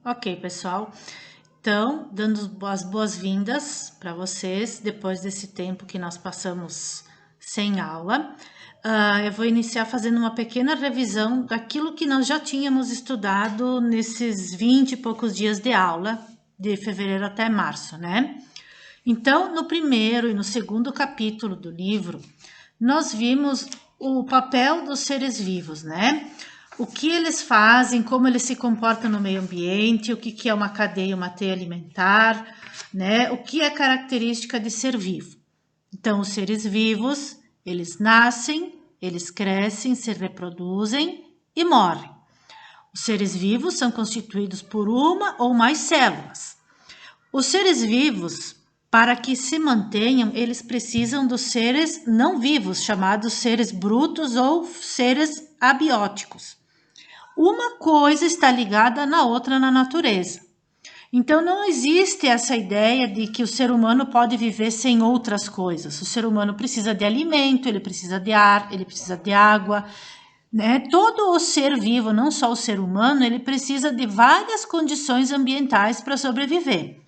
Ok, pessoal. Então, dando as boas-vindas para vocês, depois desse tempo que nós passamos sem aula, eu vou iniciar fazendo uma pequena revisão daquilo que nós já tínhamos estudado nesses 20 e poucos dias de aula, de fevereiro até março, né? Então, no primeiro e no segundo capítulo do livro, nós vimos o papel dos seres vivos, né? O que eles fazem, como eles se comportam no meio ambiente, o que é uma teia alimentar, né? O que é característica de ser vivo. Então, os seres vivos, eles nascem, eles crescem, se reproduzem e morrem. Os seres vivos são constituídos por uma ou mais células. Os seres vivos, para que se mantenham, eles precisam dos seres não vivos, chamados seres brutos ou seres abióticos. Uma coisa está ligada na outra na natureza. Então, não existe essa ideia de que o ser humano pode viver sem outras coisas. O ser humano precisa de alimento, ele precisa de ar, ele precisa de água, né? Todo o ser vivo, não só o ser humano, ele precisa de várias condições ambientais para sobreviver.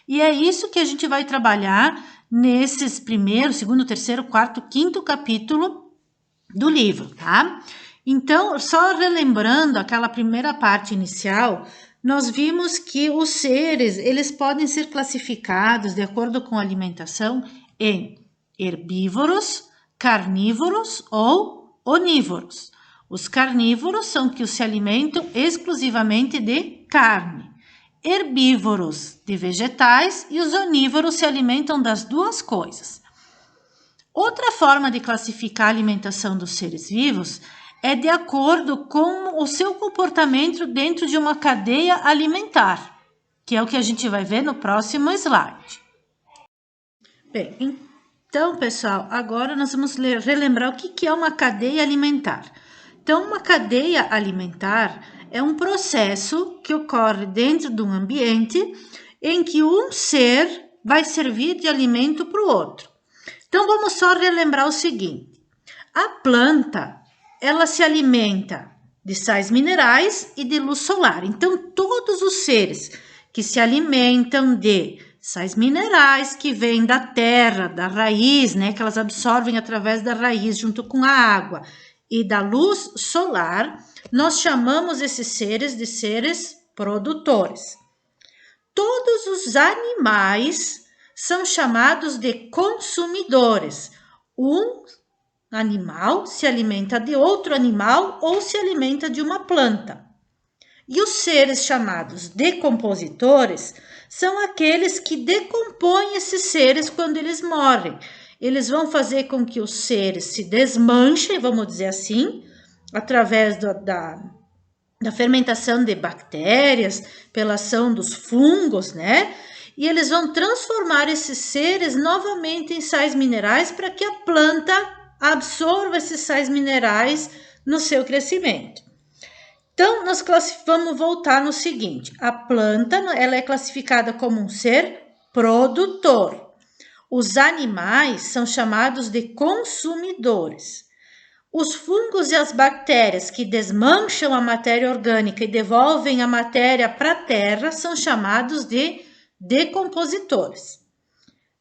E é isso que a gente vai trabalhar nesses primeiro, segundo, terceiro, quarto, quinto capítulo do livro, tá? Então, só relembrando aquela primeira parte inicial, nós vimos que os seres, eles podem ser classificados de acordo com a alimentação em herbívoros, carnívoros ou onívoros. Os carnívoros são que se alimentam exclusivamente de carne. Herbívoros de vegetais e os onívoros se alimentam das duas coisas. Outra forma de classificar a alimentação dos seres vivos é de acordo com o seu comportamento dentro de uma cadeia alimentar, que é o que a gente vai ver no próximo slide. Bem, então, pessoal, agora nós vamos relembrar o que é uma cadeia alimentar. Então, uma cadeia alimentar é um processo que ocorre dentro de um ambiente em que um ser vai servir de alimento para o outro. Então, vamos só relembrar o seguinte. A planta, ela se alimenta de sais minerais e de luz solar. Então, todos os seres que se alimentam de sais minerais que vêm da terra, da raiz, né, que elas absorvem através da raiz junto com a água, e da luz solar, nós chamamos esses seres de seres produtores. Todos os animais são chamados de consumidores. Um animal se alimenta de outro animal ou se alimenta de uma planta. E os seres chamados decompositores são aqueles que decompõem esses seres quando eles morrem. Eles vão fazer com que os seres se desmanchem, vamos dizer assim, através da fermentação de bactérias, pela ação dos fungos, né? E eles vão transformar esses seres novamente em sais minerais para que a planta absorva esses sais minerais no seu crescimento. Então, nós vamos voltar no seguinte. A planta, ela é classificada como um ser produtor. Os animais são chamados de consumidores. Os fungos e as bactérias que desmancham a matéria orgânica e devolvem a matéria para a terra são chamados de decompositores.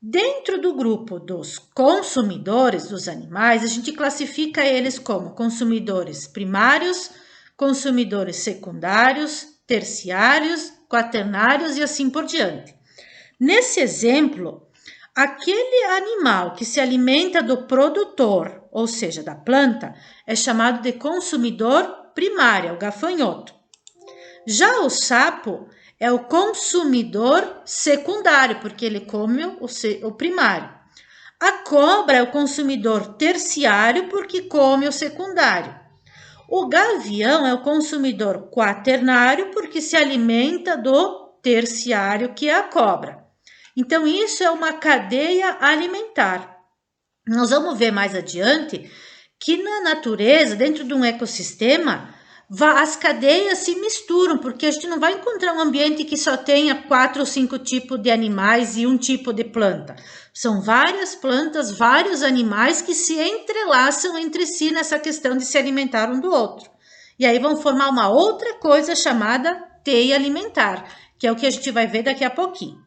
Dentro do grupo dos consumidores dos animais, a gente classifica eles como consumidores primários, consumidores secundários, terciários, quaternários e assim por diante. Nesse exemplo, aquele animal que se alimenta do produtor, ou seja, da planta, é chamado de consumidor primário, é o gafanhoto. Já o sapo é o consumidor secundário, porque ele come o primário. A cobra é o consumidor terciário, porque come o secundário. O gavião é o consumidor quaternário, porque se alimenta do terciário, que é a cobra. Então, isso é uma cadeia alimentar. Nós vamos ver mais adiante que na natureza, dentro de um ecossistema, as cadeias se misturam, porque a gente não vai encontrar um ambiente que só tenha 4 ou 5 tipos de animais e um tipo de planta. São várias plantas, vários animais que se entrelaçam entre si nessa questão de se alimentar um do outro. E aí vão formar uma outra coisa chamada teia alimentar, que é o que a gente vai ver daqui a pouquinho.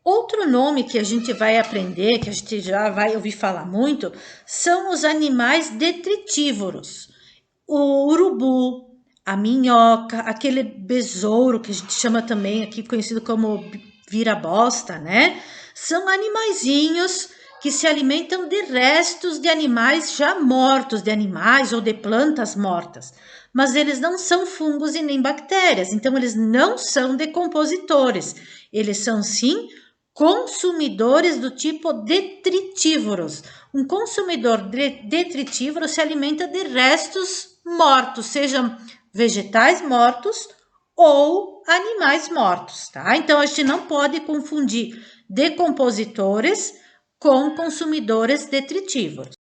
Outro nome que a gente vai aprender, que a gente já vai ouvir falar muito, são os animais detritívoros. O urubu, a minhoca, aquele besouro que a gente chama também aqui conhecido como vira-bosta, né? São animaizinhos que se alimentam de restos de animais já mortos, de animais ou de plantas mortas. Mas eles não são fungos e nem bactérias, então eles não são decompositores. Eles são sim consumidores do tipo detritívoros. Um consumidor detritívoro se alimenta de restos mortos, sejam vegetais mortos ou animais mortos, tá? Então a gente não pode confundir decompositores com consumidores detritívoros.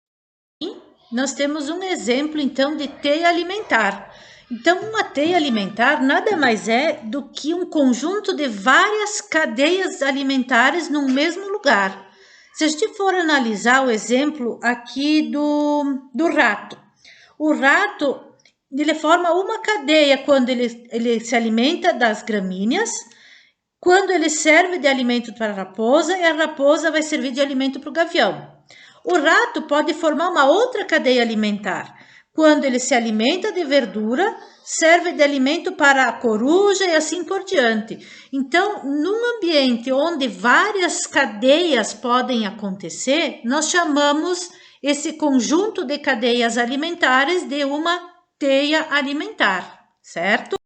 E nós temos um exemplo então de teia alimentar. Então, uma teia alimentar nada mais é do que um conjunto de várias cadeias alimentares no mesmo lugar. Se a gente for analisar o exemplo aqui do rato, o rato ele forma uma cadeia quando ele se alimenta das gramíneas, quando ele serve de alimento para a raposa e a raposa vai servir de alimento para o gavião. O rato pode formar uma outra cadeia alimentar, quando ele se alimenta de verdura, serve de alimento para a coruja e assim por diante. Então, num ambiente onde várias cadeias podem acontecer, nós chamamos esse conjunto de cadeias alimentares de uma teia alimentar, certo?